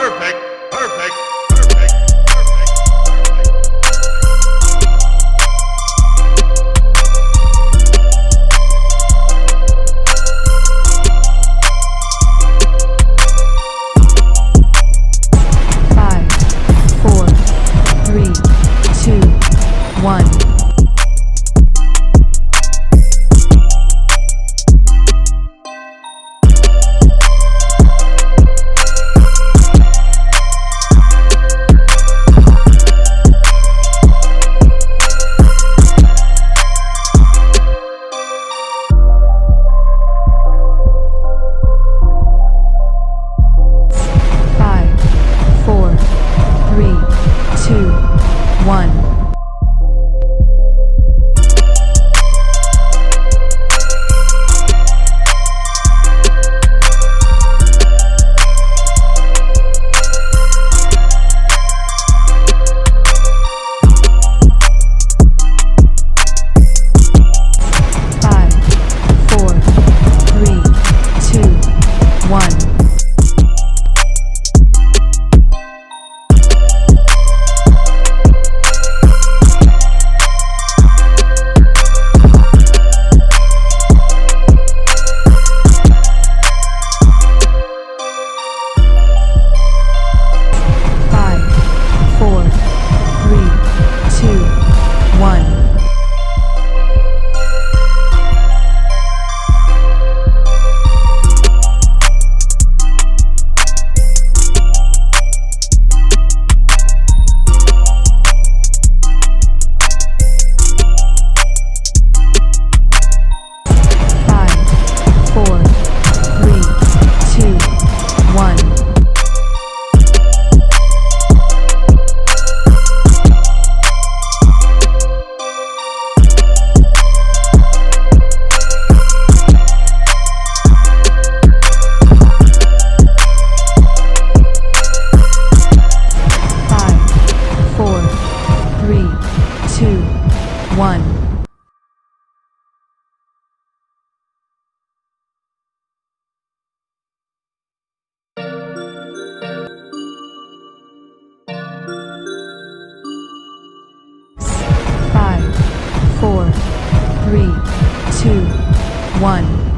Perfect. Perfect. Five, four, three, two, one. Five, four, three, two, one. Five, four, three, two, one. Five, four, three, two, one. Five, four, three, two, one. Five, four, three, two, one. Five, four, three, two, one.